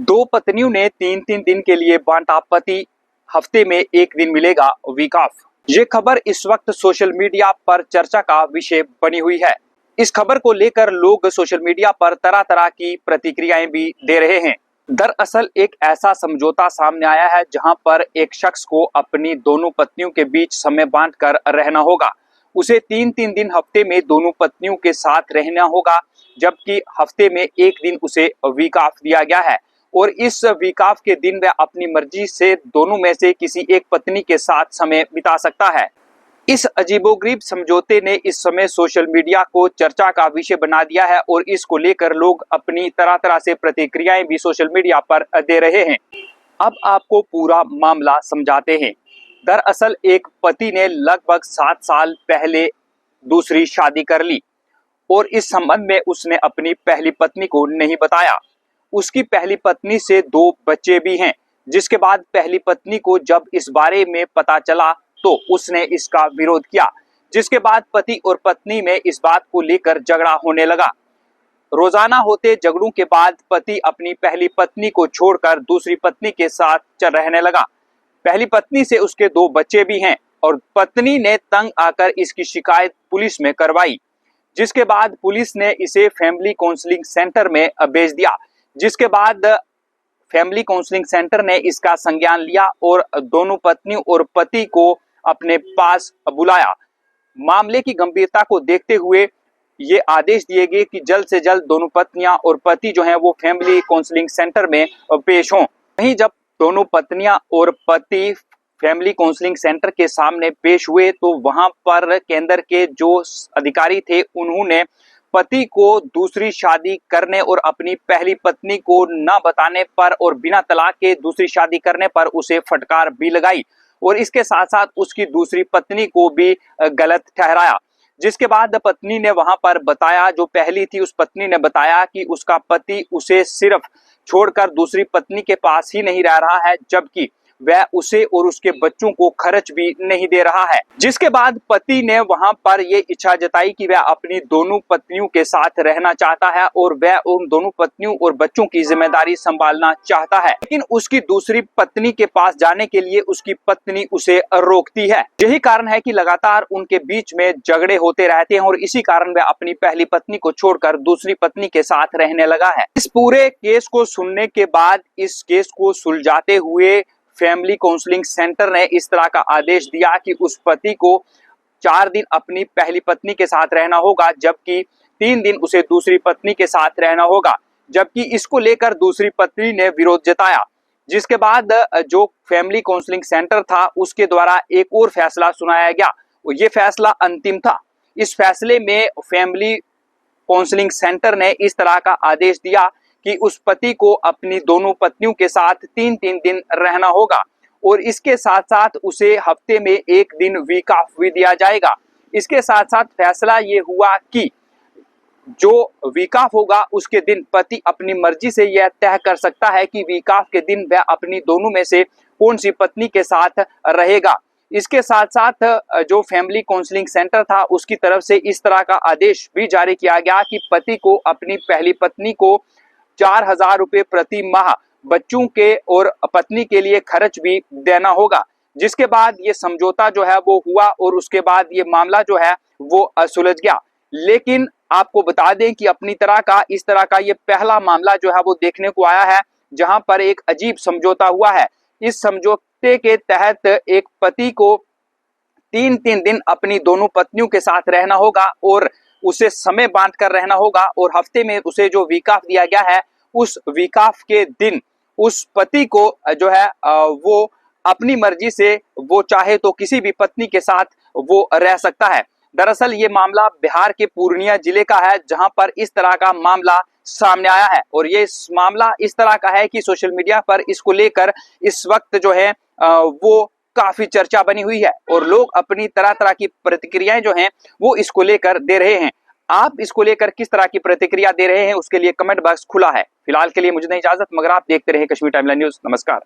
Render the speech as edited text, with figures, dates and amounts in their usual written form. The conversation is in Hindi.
दो पत्नियों ने तीन तीन दिन के लिए बांटा पति, हफ्ते में एक दिन मिलेगा वीक ऑफ। ये खबर इस वक्त सोशल मीडिया पर चर्चा का विषय बनी हुई है। इस खबर को लेकर लोग सोशल मीडिया पर तरह तरह की प्रतिक्रियाएं भी दे रहे हैं। दरअसल एक ऐसा समझौता सामने आया है जहां पर एक शख्स को अपनी दोनों पत्नियों के बीच समय बांटकर रहना होगा। उसे तीन तीन दिन हफ्ते में दोनों पत्नियों के साथ रहना होगा, जबकि हफ्ते में एक दिन उसे वीक ऑफ दिया गया है। और इस वीक ऑफ के दिन वह अपनी मर्जी से दोनों में से किसी एक पत्नी के साथ समय बिता सकता है। इस अजीबोगरीब समझौते ने इस समय सोशल मीडिया को चर्चा का विषय बना दिया है और इसको लेकर लोग अपनी तरह तरह से प्रतिक्रियाएं भी सोशल मीडिया पर दे रहे हैं। अब आपको पूरा मामला समझाते हैं। दरअसल एक पति ने लगभग 7 साल पहले दूसरी शादी कर ली और इस संबंध में उसने अपनी पहली पत्नी को नहीं बताया। उसकी पहली पत्नी से 2 बच्चे भी हैं, जिसके बाद पहली पत्नी को जब इस बारे में पता चला तो उसने इसका विरोध किया, जिसके बाद पति और पत्नी में इस बात को लेकर झगड़ा होने लगा। रोजाना होते झगड़ों के बाद पति अपनी पहली पत्नी को छोड़कर दूसरी पत्नी के साथ चल रहने लगा। पहली पत्नी से उसके 2 बच्चे भी हैं और पत्नी ने तंग आकर इसकी शिकायत पुलिस में करवाई, जिसके बाद पुलिस ने इसे फैमिली काउंसलिंग सेंटर में भेज दिया। जिसके बाद फैमिली काउंसलिंग सेंटर ने इसका संज्ञान लिया और दोनों पत्नियों और पति को अपने पास बुलाया। मामले की गंभीरता को देखते हुए ये आदेश दिए गए कि जल्द से जल्द दोनों पत्नियां और पति जो हैं वो फैमिली काउंसलिंग सेंटर में पेश हों। वहीं जब दोनों पत्नियां और पति फैमिली काउंसलिंग सेंटर के सामने पेश हुए तो वहां पर केंद्र के जो अधिकारी थे उन्होंने पति को दूसरी शादी करने और अपनी पहली पत्नी को न बताने पर और बिना तलाक के दूसरी शादी करने पर उसे फटकार भी लगाई और इसके साथ साथ उसकी दूसरी पत्नी को भी गलत ठहराया। जिसके बाद पत्नी ने वहां पर बताया, जो पहली थी उस पत्नी ने बताया कि उसका पति उसे सिर्फ छोड़कर दूसरी पत्नी के पास ही नहीं रह रहा है, जबकि वह उसे और उसके बच्चों को खर्च भी नहीं दे रहा है। जिसके बाद पति ने वहां पर यह इच्छा जताई कि वह अपनी दोनों पत्नियों के साथ रहना चाहता है और वह उन दोनों पत्नियों और बच्चों की जिम्मेदारी संभालना चाहता है, लेकिन उसकी दूसरी पत्नी के पास जाने के लिए उसकी पत्नी उसे रोकती है। यही कारण है कि लगातार उनके बीच में झगड़े होते रहते हैं और इसी कारण वह अपनी पहली पत्नी को छोड़कर दूसरी पत्नी के साथ रहने लगा है। इस पूरे केस को सुनने के बाद इस केस को सुलझाते हुए फैमिली काउंसलिंग सेंटर ने इस तरह का आदेश दिया कि उस पति को 4 दिन अपनी पहली पत्नी के साथ रहना होगा, जबकि 3 दिन उसे दूसरी पत्नी के साथ रहना होगा। जबकि इसको लेकर दूसरी पत्नी ने विरोध जताया, जिसके बाद जो फैमिली काउंसलिंग सेंटर था उसके द्वारा एक और फैसला सुनाया गया और ये फैसला अंतिम था। इस फैसले में फैमिली काउंसलिंग सेंटर ने इस तरह का आदेश दिया कि उस पति को अपनी दोनों पत्नियों के साथ 3-3 दिन रहना होगा और इसके साथ साथ उसे हफ्ते में एक दिन वीक ऑफ भी दिया जाएगा। इसके साथ साथ फैसला ये हुआ कि जो वीक ऑफ होगा उसके दिन पति अपनी मर्जी से यह तय कर सकता है कि वीक ऑफ के दिन वह अपनी दोनों में से कौन सी पत्नी के साथ रहेगा। इसके साथ साथ जो फैमिली काउंसलिंग सेंटर था उसकी तरफ से इस तरह का आदेश भी जारी किया गया कि पति को अपनी पहली पत्नी को 4,000 रुपये प्रति माह बच्चों के और पत्नी के लिए खर्च भी देना होगा। जिसके बाद ये समझौता जो है वो हुआ और उसके बाद ये मामला जो है वो सुलझ गया। लेकिन आपको बता दें कि अपनी तरह का इस तरह का ये पहला मामला जो है वो देखने को आया है जहां पर एक अजीब समझौता हुआ है। इस समझौते के तहत एक पति को 3-3 दिन अपनी दोनों पत्नियों के साथ रहना होगा और उसे समय बांट कर रहना होगा और हफ्ते में उसे जो वीक ऑफ दिया गया है उस वीक ऑफ के दिन उस पति को जो है वो अपनी मर्जी से वो चाहे तो किसी भी पत्नी के साथ वो रह सकता है। दरअसल ये मामला बिहार के पूर्णिया जिले का है जहां पर इस तरह का मामला सामने आया है और ये मामला इस तरह का है कि सोशल मीडिया पर इसको लेकर इस वक्त जो है वो काफी चर्चा बनी हुई है और लोग अपनी तरह तरह की प्रतिक्रियाएं जो हैं वो इसको लेकर दे रहे हैं। आप इसको लेकर किस तरह की प्रतिक्रिया दे रहे हैं उसके लिए कमेंट बॉक्स खुला है। फिलहाल के लिए मुझे नहीं इजाजत, मगर आप देखते रहे कश्मीर टाइमलाइन न्यूज। नमस्कार।